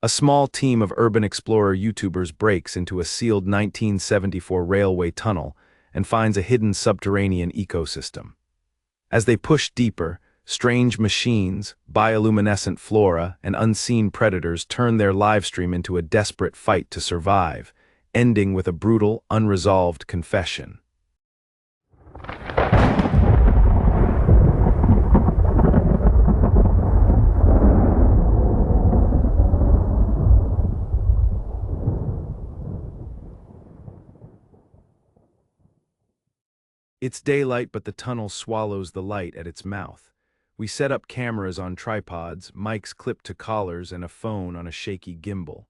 A small team of urban explorer YouTubers breaks into a sealed 1974 railway tunnel and finds a hidden subterranean ecosystem. As they push deeper, strange machines, bioluminescent flora, and unseen predators turn their livestream into a desperate fight to survive, ending with a brutal, unresolved confession. It's daylight, but the tunnel swallows the light at its mouth. We set up cameras on tripods, mics clipped to collars, and a phone on a shaky gimbal.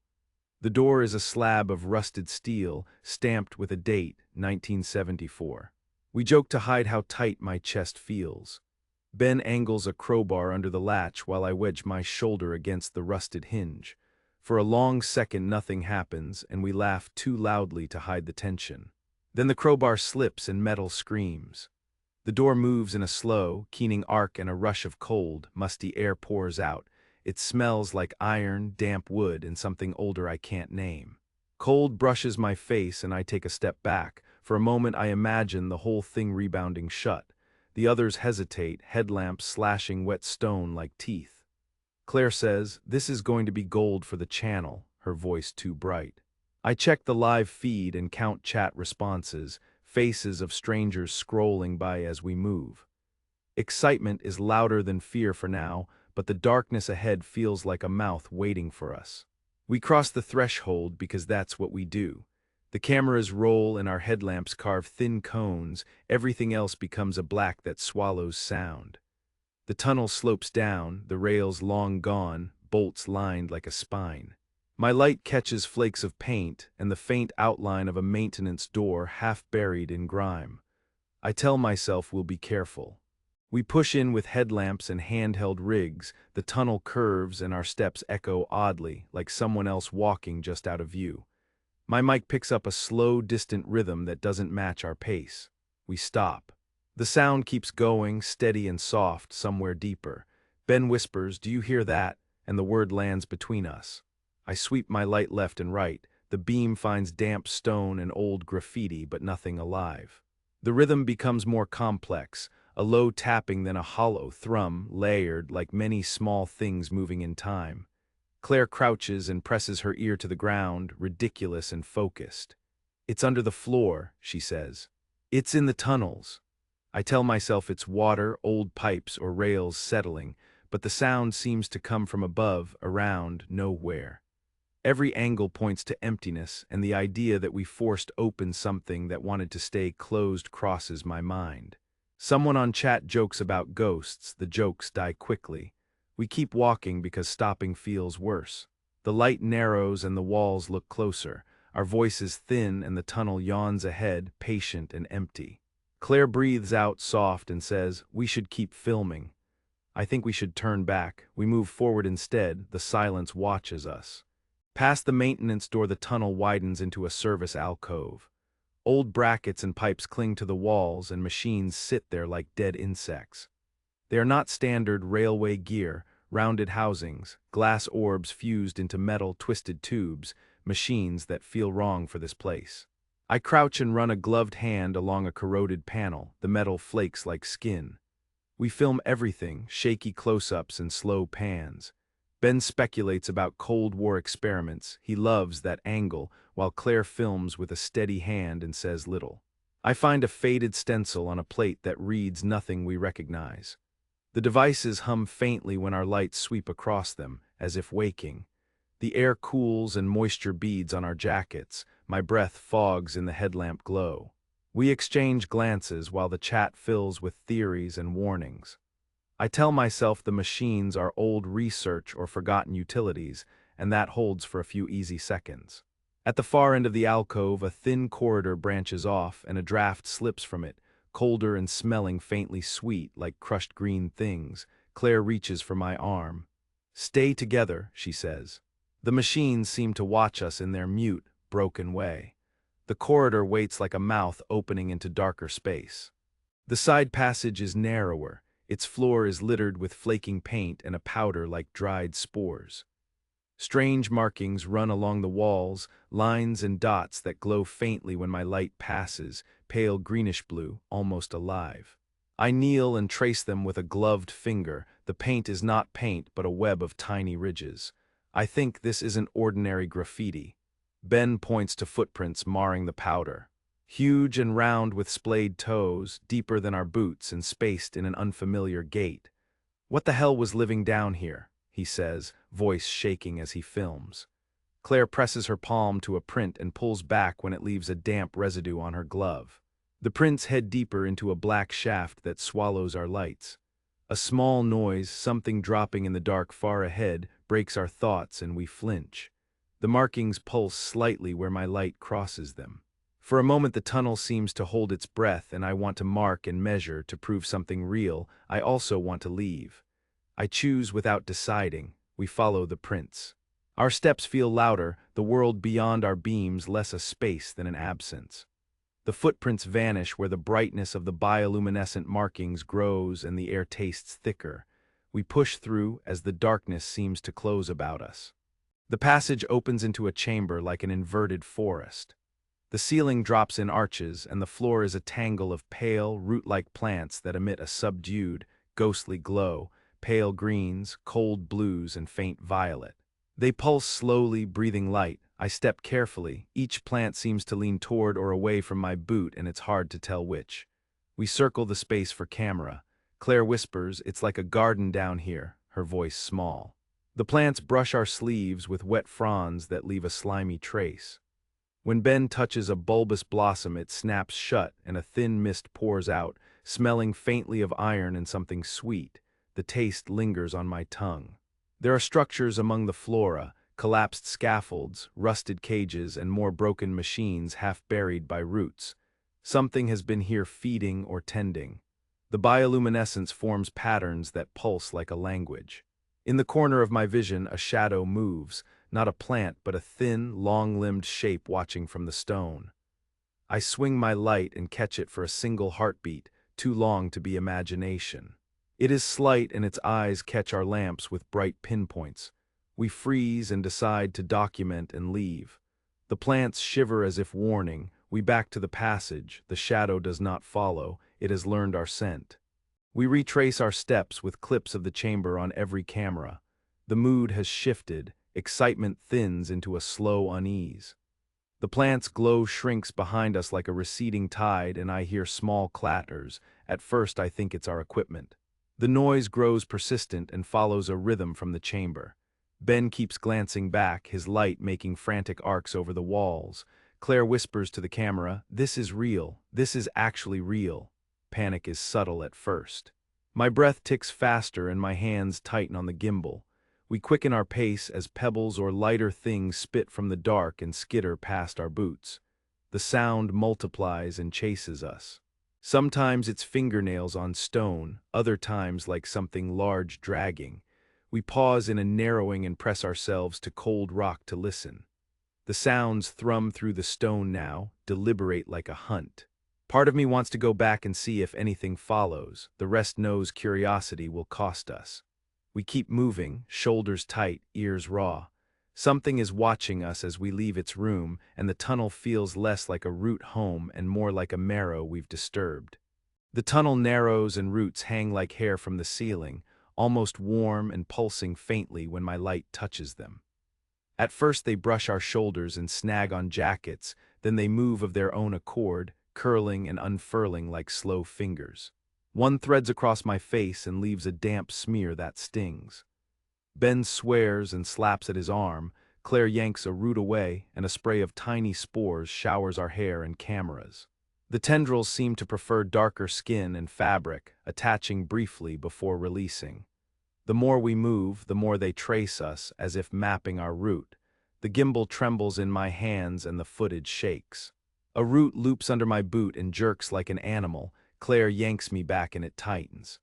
The door is a slab of rusted steel, stamped with a date, 1974. We joke to hide how tight my chest feels. Ben angles a crowbar under the latch while I wedge my shoulder against the rusted hinge. For a long second nothing happens, and we laugh too loudly to hide the tension. Then the crowbar slips and metal screams. The door moves in a slow, keening arc, and a rush of cold, musty air pours out. It smells like iron, damp wood, and something older I can't name. Cold brushes my face and I take a step back. For a moment I imagine the whole thing rebounding shut. The others hesitate, headlamps slashing wet stone like teeth. Claire says, "This is going to be gold for the channel," her voice too bright. I check the live feed and count chat responses, faces of strangers scrolling by as we move. Excitement is louder than fear for now, but the darkness ahead feels like a mouth waiting for us. We cross the threshold because that's what we do. The cameras roll and our headlamps carve thin cones, everything else becomes a black that swallows sound. The tunnel slopes down, the rails long gone, bolts lined like a spine. My light catches flakes of paint and the faint outline of a maintenance door half buried in grime. I tell myself we'll be careful. We push in with headlamps and handheld rigs, the tunnel curves and our steps echo oddly, like someone else walking just out of view. My mic picks up a slow, distant rhythm that doesn't match our pace. We stop. The sound keeps going, steady and soft, somewhere deeper. Ben whispers, "Do you hear that?" And the word lands between us. I sweep my light left and right. The beam finds damp stone and old graffiti, but nothing alive. The rhythm becomes more complex, a low tapping, then a hollow thrum, layered like many small things moving in time. Claire crouches and presses her ear to the ground, ridiculous and focused. "It's under the floor," she says. "It's in the tunnels." I tell myself it's water, old pipes, or rails settling, but the sound seems to come from above, around, nowhere. Every angle points to emptiness, and the idea that we forced open something that wanted to stay closed crosses my mind. Someone on chat jokes about ghosts. The jokes die quickly. We keep walking because stopping feels worse. The light narrows and the walls look closer. Our voices thin and the tunnel yawns ahead, patient and empty. Claire breathes out soft and says, "We should keep filming." I think we should turn back. We move forward instead. The silence watches us. Past the maintenance door, the tunnel widens into a service alcove. Old brackets and pipes cling to the walls, and machines sit there like dead insects. They are not standard railway gear, rounded housings, glass orbs fused into metal twisted tubes, machines that feel wrong for this place. I crouch and run a gloved hand along a corroded panel, the metal flakes like skin. We film everything, shaky close-ups and slow pans. Ben speculates about Cold War experiments. He loves that angle, while Claire films with a steady hand and says little. I find a faded stencil on a plate that reads nothing we recognize. The devices hum faintly when our lights sweep across them, as if waking. The air cools and moisture beads on our jackets. My breath fogs in the headlamp glow. We exchange glances while the chat fills with theories and warnings. I tell myself the machines are old research or forgotten utilities, and that holds for a few easy seconds. At the far end of the alcove, a thin corridor branches off, and a draft slips from it, colder and smelling faintly sweet like crushed green things. Claire reaches for my arm. "Stay together," she says. The machines seem to watch us in their mute, broken way. The corridor waits like a mouth opening into darker space. The side passage is narrower. Its floor is littered with flaking paint and a powder like dried spores. Strange markings run along the walls, lines and dots that glow faintly when my light passes, pale greenish-blue, almost alive. I kneel and trace them with a gloved finger. The paint is not paint, but a web of tiny ridges. I think this isn't ordinary graffiti. Ben points to footprints marring the powder. Huge and round with splayed toes, deeper than our boots and spaced in an unfamiliar gait. "What the hell was living down here?" he says, voice shaking as he films. Claire presses her palm to a print and pulls back when it leaves a damp residue on her glove. The prints head deeper into a black shaft that swallows our lights. A small noise, something dropping in the dark far ahead, breaks our thoughts and we flinch. The markings pulse slightly where my light crosses them. For a moment the tunnel seems to hold its breath and I want to mark and measure to prove something real. I also want to leave. I choose without deciding. We follow the prints. Our steps feel louder, the world beyond our beams less a space than an absence. The footprints vanish where the brightness of the bioluminescent markings grows and the air tastes thicker. We push through as the darkness seems to close about us. The passage opens into a chamber like an inverted forest. The ceiling drops in arches, and the floor is a tangle of pale, root-like plants that emit a subdued, ghostly glow, pale greens, cold blues, and faint violet. They pulse slowly, breathing light. I step carefully. Each plant seems to lean toward or away from my boot, and it's hard to tell which. We circle the space for camera. Claire whispers, "It's like a garden down here," her voice small. The plants brush our sleeves with wet fronds that leave a slimy trace. When Ben touches a bulbous blossom, it snaps shut and a thin mist pours out, smelling faintly of iron and something sweet. The taste lingers on my tongue. There are structures among the flora, collapsed scaffolds, rusted cages, and more broken machines half buried by roots. Something has been here feeding or tending. The bioluminescence forms patterns that pulse like a language. In the corner of my vision, a shadow moves, not a plant but a thin, long-limbed shape watching from the stone. I swing my light and catch it for a single heartbeat, too long to be imagination. It is slight and its eyes catch our lamps with bright pinpoints. We freeze and decide to document and leave. The plants shiver as if warning. We back to the passage. The shadow does not follow. It has learned our scent. We retrace our steps with clips of the chamber on every camera. The mood has shifted. Excitement thins into a slow unease. The plant's glow shrinks behind us like a receding tide, and I hear small clatters. At first I think it's our equipment. The noise grows persistent and follows a rhythm from the chamber. Ben keeps glancing back, his light making frantic arcs over the walls. Claire whispers to the camera, "This is real. This is actually real." Panic is subtle at first. My breath ticks faster and my hands tighten on the gimbal. We quicken our pace as pebbles or lighter things spit from the dark and skitter past our boots. The sound multiplies and chases us. Sometimes it's fingernails on stone, other times like something large dragging. We pause in a narrowing and press ourselves to cold rock to listen. The sounds thrum through the stone now, deliberate like a hunt. Part of me wants to go back and see if anything follows. The rest knows curiosity will cost us. We keep moving, shoulders tight, ears raw. Something is watching us as we leave its room, and the tunnel feels less like a root home and more like a marrow we've disturbed. The tunnel narrows and roots hang like hair from the ceiling, almost warm and pulsing faintly when my light touches them. At first they brush our shoulders and snag on jackets, then they move of their own accord, curling and unfurling like slow fingers. One threads across my face and leaves a damp smear that stings. Ben swears and slaps at his arm. Claire yanks a root away, and a spray of tiny spores showers our hair and cameras. The tendrils seem to prefer darker skin and fabric, attaching briefly before releasing. The more we move, the more they trace us, as if mapping our route. The gimbal trembles in my hands and the footage shakes. A root loops under my boot and jerks like an animal. Claire yanks me back and it tightens.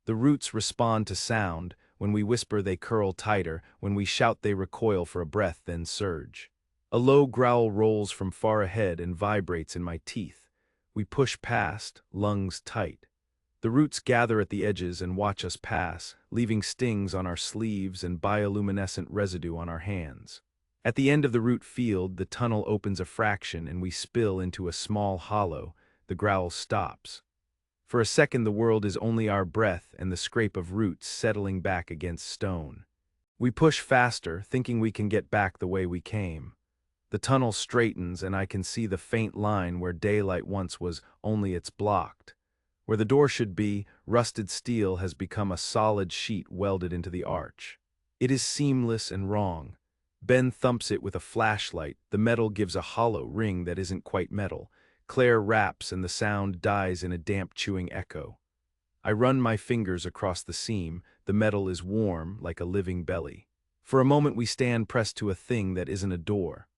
The roots respond to sound. When we whisper, they curl tighter. When we shout, they recoil for a breath, then surge. A low growl rolls from far ahead and vibrates in my teeth. We push past, lungs tight. The roots gather at the edges and watch us pass, leaving stings on our sleeves and bioluminescent residue on our hands. At the end of the root field, the tunnel opens a fraction and we spill into a small hollow. The growl stops. For a second, the world is only our breath and the scrape of roots settling back against stone. We push faster, thinking we can get back the way we came. The tunnel straightens and I can see the faint line where daylight once was, only it's blocked. Where the door should be, rusted steel has become a solid sheet welded into the arch. It is seamless and wrong. Ben thumps it with a flashlight. The metal gives a hollow ring that isn't quite metal. Claire raps and the sound dies in a damp chewing echo. I run my fingers across the seam. The metal is warm, like a living belly. For a moment we stand pressed to a thing that isn't a door.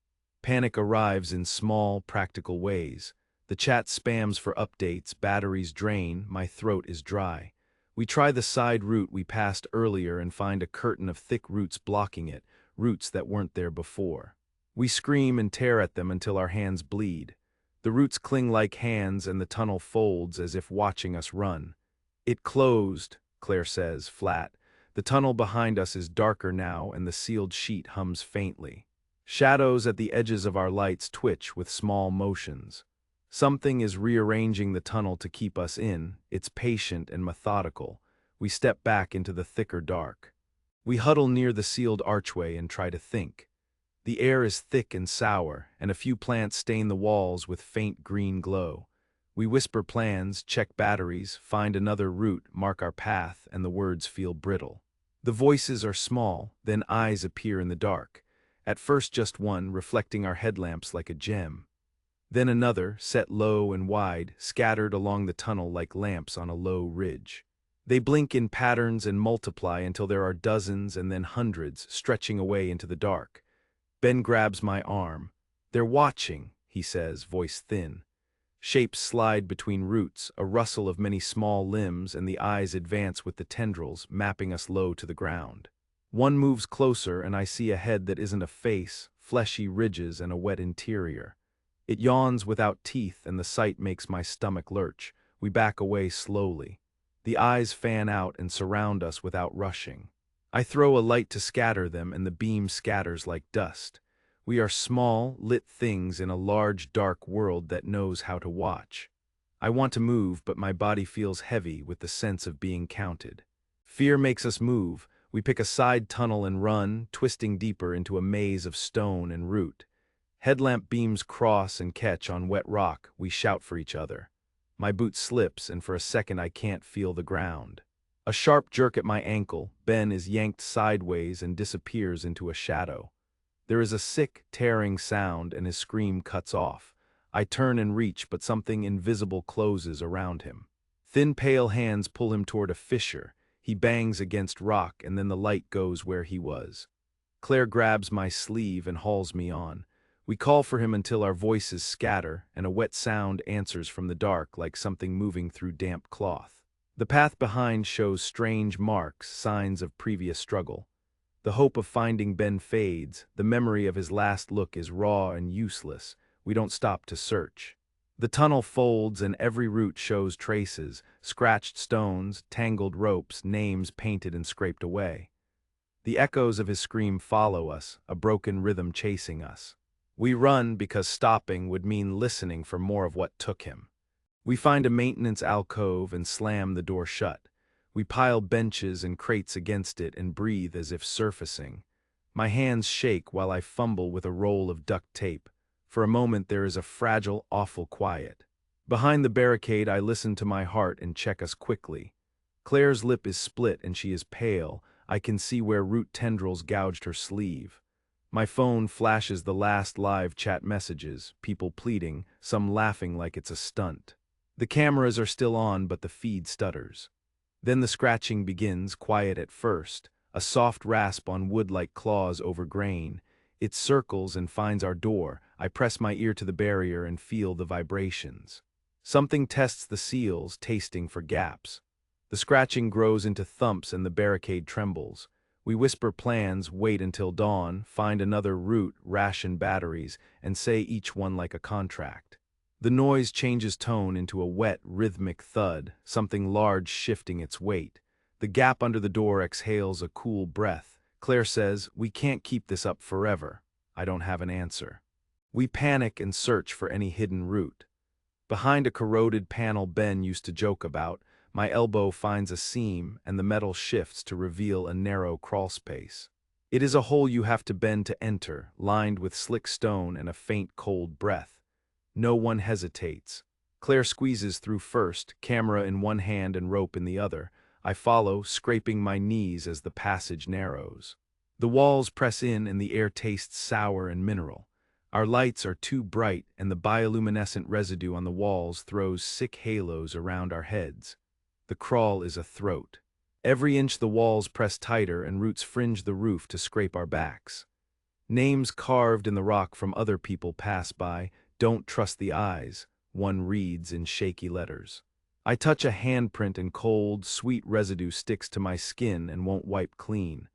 Panic arrives in small, practical ways. The chat spams for updates, batteries drain, my throat is dry. We try the side route we passed earlier and find a curtain of thick roots blocking it, roots that weren't there before. We scream and tear at them until our hands bleed. The roots cling like hands and the tunnel folds as if watching us run. It closed, Claire says, flat. The tunnel behind us is darker now and the sealed sheet hums faintly. Shadows at the edges of our lights twitch with small motions. Something is rearranging the tunnel to keep us in. It's patient and methodical. We step back into the thicker dark. We huddle near the sealed archway and try to think. The air is thick and sour, and a few plants stain the walls with faint green glow. We whisper plans, check batteries, find another route, mark our path, and the words feel brittle. The voices are small, then eyes appear in the dark. At first just one, reflecting our headlamps like a gem. Then another, set low and wide, scattered along the tunnel like lamps on a low ridge. They blink in patterns and multiply until there are dozens and then hundreds stretching away into the dark. Ben grabs my arm. "They're watching," he says, voice thin. Shapes slide between roots, a rustle of many small limbs, and the eyes advance with the tendrils, mapping us low to the ground. One moves closer and I see a head that isn't a face, fleshy ridges and a wet interior. It yawns without teeth and the sight makes my stomach lurch. We back away slowly. The eyes fan out and surround us without rushing. I throw a light to scatter them and the beam scatters like dust. We are small, lit things in a large, dark world that knows how to watch. I want to move, but my body feels heavy with the sense of being counted. Fear makes us move. We pick a side tunnel and run, twisting deeper into a maze of stone and root. Headlamp beams cross and catch on wet rock. We shout for each other. My boot slips, and for a second I can't feel the ground. A sharp jerk at my ankle, Ben is yanked sideways and disappears into a shadow. There is a sick, tearing sound and his scream cuts off. I turn and reach, but something invisible closes around him. Thin, pale hands pull him toward a fissure. He bangs against rock and then the light goes where he was. Claire grabs my sleeve and hauls me on. We call for him until our voices scatter and a wet sound answers from the dark like something moving through damp cloth. The path behind shows strange marks, signs of previous struggle. The hope of finding Ben fades. The memory of his last look is raw and useless. We don't stop to search. The tunnel folds and every root shows traces, scratched stones, tangled ropes, names painted and scraped away. The echoes of his scream follow us, a broken rhythm chasing us. We run because stopping would mean listening for more of what took him. We find a maintenance alcove and slam the door shut. We pile benches and crates against it and breathe as if surfacing. My hands shake while I fumble with a roll of duct tape. For a moment there is a fragile, awful quiet. Behind the barricade I listen to my heart and check us quickly. Claire's lip is split and she is pale. I can see where root tendrils gouged her sleeve. My phone flashes the last live chat messages, people pleading, some laughing like it's a stunt. The cameras are still on, but the feed stutters. Then the scratching begins, quiet at first, a soft rasp on wood like claws over grain. It circles and finds our door. I press my ear to the barrier and feel the vibrations. Something tests the seals, tasting for gaps. The scratching grows into thumps and the barricade trembles. We whisper plans, wait until dawn, find another route, ration batteries, and say each one like a contract. The noise changes tone into a wet, rhythmic thud, something large shifting its weight. The gap under the door exhales a cool breath. Claire says, "We can't keep this up forever." I don't have an answer. We panic and search for any hidden route. Behind a corroded panel Ben used to joke about, my elbow finds a seam and the metal shifts to reveal a narrow crawl space. It is a hole you have to bend to enter, lined with slick stone and a faint cold breath. No one hesitates. Claire squeezes through first, camera in one hand and rope in the other. I follow, scraping my knees as the passage narrows. The walls press in and the air tastes sour and mineral. Our lights are too bright and the bioluminescent residue on the walls throws sick halos around our heads. The crawl is a throat. Every inch the walls press tighter and roots fringe the roof to scrape our backs. Names carved in the rock from other people pass by. Don't trust the eyes, one reads in shaky letters. I touch a handprint and cold, sweet residue sticks to my skin and won't wipe clean.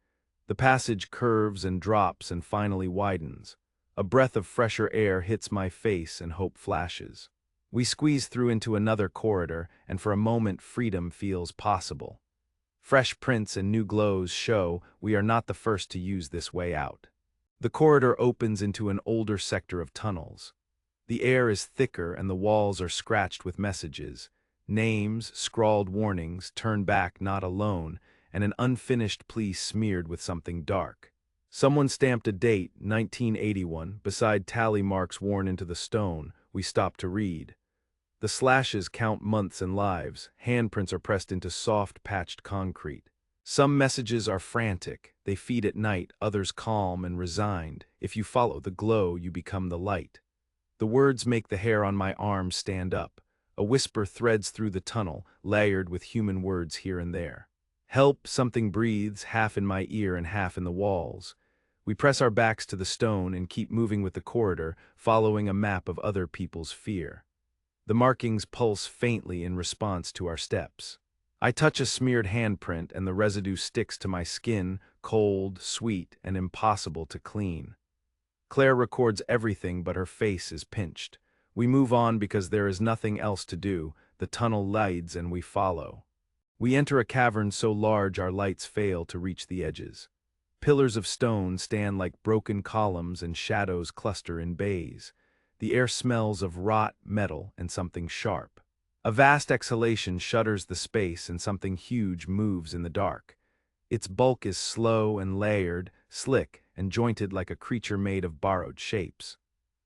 The passage curves and drops and finally widens. A breath of fresher air hits my face and hope flashes. We squeeze through into another corridor, and for a moment freedom feels possible. Fresh prints and new glows show we are not the first to use this way out. The corridor opens into an older sector of tunnels. The air is thicker and the walls are scratched with messages, names, scrawled warnings, turn back not alone, and an unfinished plea smeared with something dark. Someone stamped a date, 1981, beside tally marks worn into the stone. We stop to read. The slashes count months and lives. Handprints are pressed into soft, patched concrete. Some messages are frantic. They feed at night, others calm and resigned. If you follow the glow, you become the light. The words make the hair on my arm stand up. A whisper threads through the tunnel, layered with human words here and there. Help, something breathes, half in my ear and half in the walls. We press our backs to the stone and keep moving with the corridor, following a map of other people's fear. The markings pulse faintly in response to our steps. I touch a smeared handprint and the residue sticks to my skin, cold, sweet, and impossible to clean. Claire records everything but her face is pinched. We move on because there is nothing else to do. The tunnel leads and we follow. We enter a cavern so large our lights fail to reach the edges. Pillars of stone stand like broken columns and shadows cluster in bays. The air smells of rot, metal, and something sharp. A vast exhalation shudders the space and something huge moves in the dark. Its bulk is slow and layered, slick and jointed like a creature made of borrowed shapes.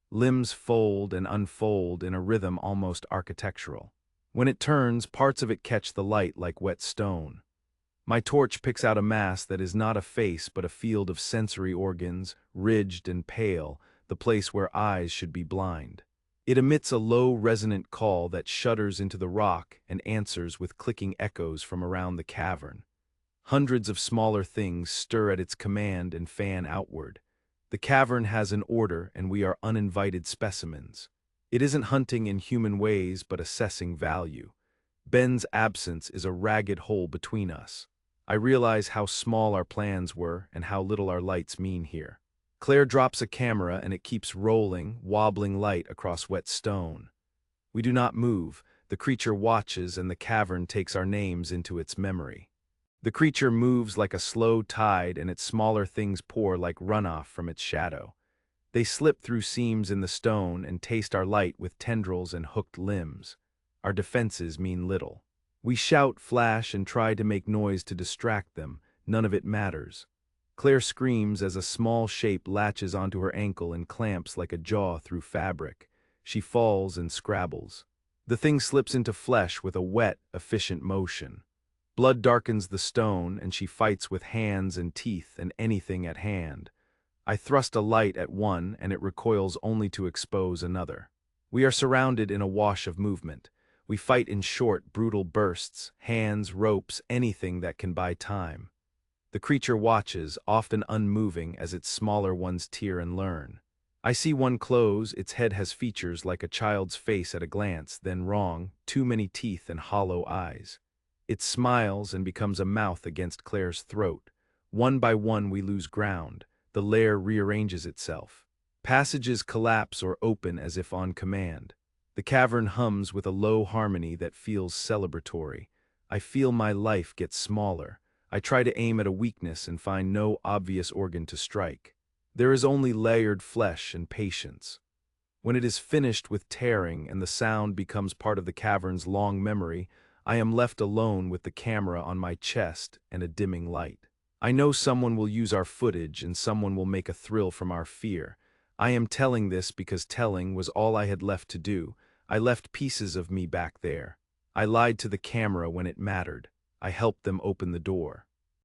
Limbs fold and unfold in a rhythm almost architectural. When it turns, parts of it catch the light like wet stone. My torch picks out a mass that is not a face but a field of sensory organs, ridged and pale, the place where eyes should be blind. It emits a low, resonant call that shudders into the rock and answers with clicking echoes from around the cavern. Hundreds of smaller things stir at its command and fan outward. The cavern has an order and we are uninvited specimens. It isn't hunting in human ways but assessing value. Ben's absence is a ragged hole between us. I realize how small our plans were and how little our lights mean here. Claire drops a camera and it keeps rolling, wobbling light across wet stone. We do not move. The creature watches and the cavern takes our names into its memory. The creature moves like a slow tide and its smaller things pour like runoff from its shadow. They slip through seams in the stone and taste our light with tendrils and hooked limbs. Our defenses mean little. We shout, flash, and try to make noise to distract them. None of it matters. Claire screams as a small shape latches onto her ankle and clamps like a jaw through fabric. She falls and scrabbles. The thing slips into flesh with a wet, efficient motion. Blood darkens the stone, and she fights with hands and teeth and anything at hand. I thrust a light at one, and it recoils only to expose another. We are surrounded in a wash of movement. We fight in short, brutal bursts, hands, ropes, anything that can buy time. The creature watches, often unmoving as its smaller ones tear and learn. I see one close, its head has features like a child's face at a glance, then wrong, too many teeth and hollow eyes. It smiles and becomes a mouth against Claire's throat. One by one we lose ground. The lair rearranges itself. Passages collapse or open as if on command. The cavern hums with a low harmony that feels celebratory. I feel my life get smaller. I try to aim at a weakness and find no obvious organ to strike. There is only layered flesh and patience. When it is finished with tearing and the sound becomes part of the cavern's long memory, I am left alone with the camera on my chest and a dimming light. I know someone will use our footage and someone will make a thrill from our fear. I am telling this because telling was all I had left to do. I left pieces of me back there. I lied to the camera when it mattered. I helped them open the door.